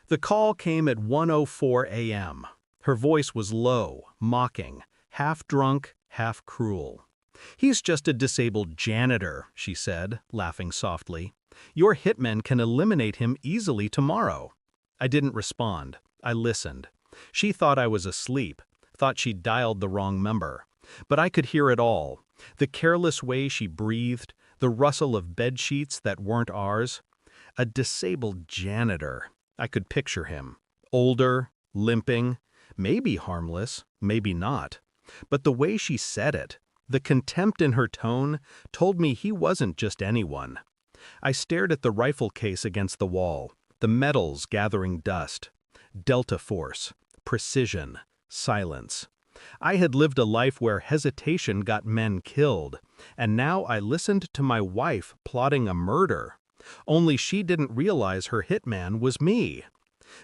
The call came at 1:04 a.m. Her voice was low, mocking, half drunk, half cruel. "He's just a disabled janitor," she said, laughing softly. "Your hitmen can eliminate him easily tomorrow." I didn't respond. I listened. She thought I was asleep, thought she'd dialed the wrong number. But I could hear it all. The careless way she breathed, the rustle of bed sheets that weren't ours. A disabled janitor. I could picture him. Older, limping, maybe harmless, maybe not. But the way she said it, the contempt in her tone, told me he wasn't just anyone. I stared at the rifle case against the wall, the metals gathering dust. Delta Force, precision, silence. I had lived a life where hesitation got men killed, and now I listened to my wife plotting a murder. Only she didn't realize her hitman was me.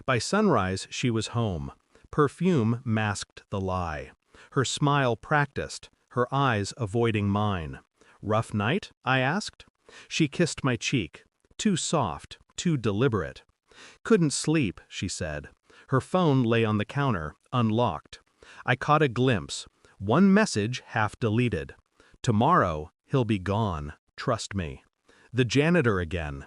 By sunrise, she was home. Perfume masked the lie. Her smile practiced, her eyes avoiding mine. "Rough night?" I asked. She kissed my cheek. Too soft, too deliberate. "Couldn't sleep," she said. Her phone lay on the counter, unlocked. I caught a glimpse. One message half deleted. "Tomorrow, he'll be gone. Trust me." The janitor again.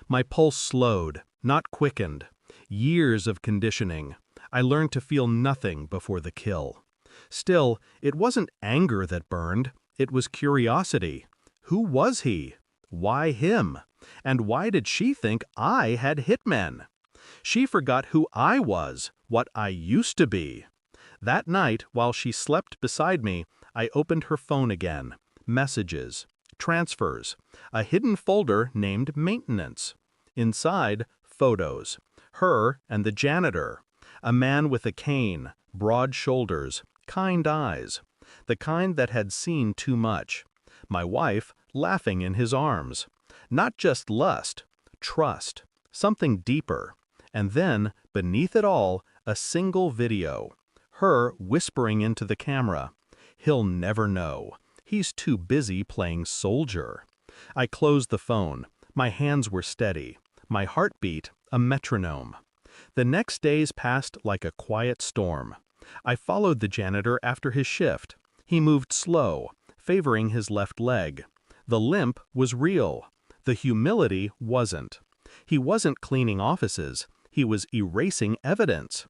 My pulse slowed, not quickened. Years of conditioning. I learned to feel nothing before the kill. Still, it wasn't anger that burned. It was curiosity. Who was he? Why him? And why did she think I had hitmen? She forgot who I was, what I used to be. That night, while she slept beside me, I opened her phone again. Messages, transfers, a hidden folder named Maintenance. Inside, photos. Her and the janitor. A man with a cane, broad shoulders, kind eyes. The kind that had seen too much. My wife laughing in his arms. Not just lust, trust, something deeper. And then, beneath it all, a single video. Her whispering into the camera. "He'll never know. He's too busy playing soldier." I closed the phone. My hands were steady. My heartbeat a metronome. The next days passed like a quiet storm. I followed the janitor after his shift. He moved slow, favoring his left leg. The limp was real. The humility wasn't. He wasn't cleaning offices. He was erasing evidence.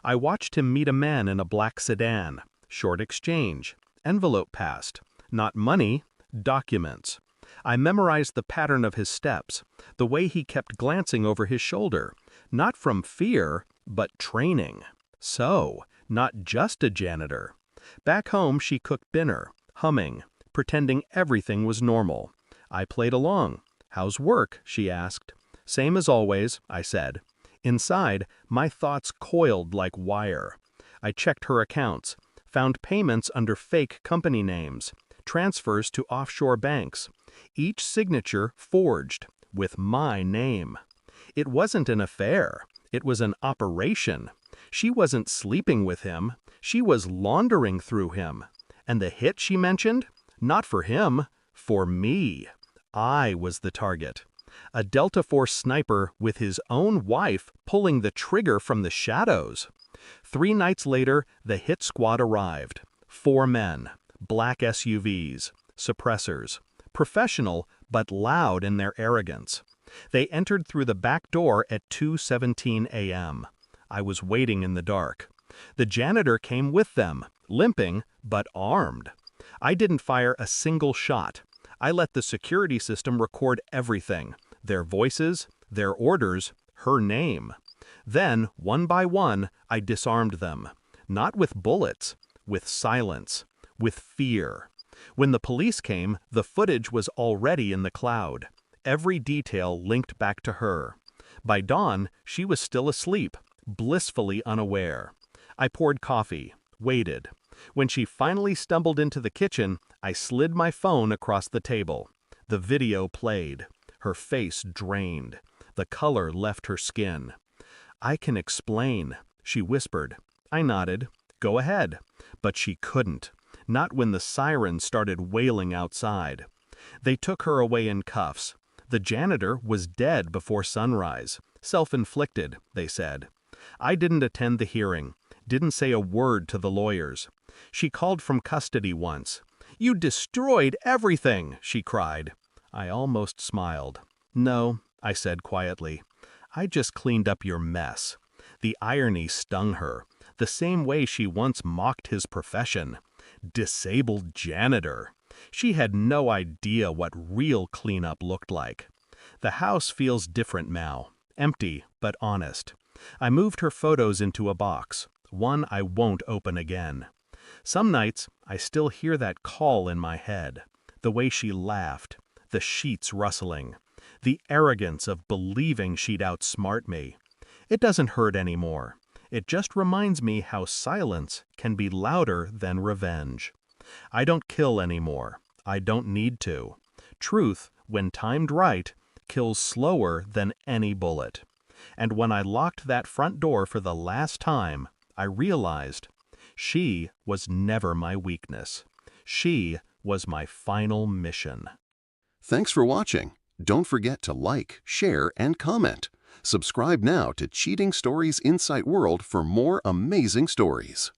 I watched him meet a man in a black sedan. Short exchange. Envelope passed. Not money, documents. I memorized the pattern of his steps, the way he kept glancing over his shoulder, not from fear, but training. So, not just a janitor. Back home, she cooked dinner, humming, pretending everything was normal. I played along. "How's work?" she asked. "Same as always," I said. Inside, my thoughts coiled like wire. I checked her accounts, found payments under fake company names, transfers to offshore banks, each signature forged, with my name. It wasn't an affair. It was an operation. She wasn't sleeping with him. She was laundering through him. And the hit she mentioned? Not for him, for me. I was the target. A Delta Force sniper with his own wife pulling the trigger from the shadows. 3 nights later, the hit squad arrived. 4 men, black SUVs, suppressors, professional but loud in their arrogance. They entered through the back door at 2:17 a.m. I was waiting in the dark. The janitor came with them, limping but armed. I didn't fire a single shot. I let the security system record everything, their voices, their orders, her name. Then, one by one, I disarmed them. Not with bullets, with silence, with fear. When the police came, the footage was already in the cloud. Every detail linked back to her. By dawn, she was still asleep, blissfully unaware. I poured coffee, waited. When she finally stumbled into the kitchen, I slid my phone across the table. The video played. Her face drained. The color left her skin. "I can explain," she whispered. I nodded. "Go ahead." But she couldn't. Not when the sirens started wailing outside. They took her away in cuffs. The janitor was dead before sunrise. Self-inflicted, they said. I didn't attend the hearing, didn't say a word to the lawyers. She called from custody once. "You destroyed everything," she cried. I almost smiled. "No," I said quietly. "I just cleaned up your mess." The irony stung her, the same way she once mocked his profession. Disabled janitor. She had no idea what real cleanup looked like. The house feels different now, empty but honest. I moved her photos into a box, one I won't open again. Some nights, I still hear that call in my head, the way she laughed, the sheets rustling, the arrogance of believing she'd outsmart me. It doesn't hurt anymore. It just reminds me how silence can be louder than revenge. I don't kill anymore. I don't need to. Truth, when timed right, kills slower than any bullet. And when I locked that front door for the last time, I realized she was never my weakness. She was my final mission. Thanks for watching. Don't forget to like, share, and comment. Subscribe now to Cheating Stories Insight World for more amazing stories.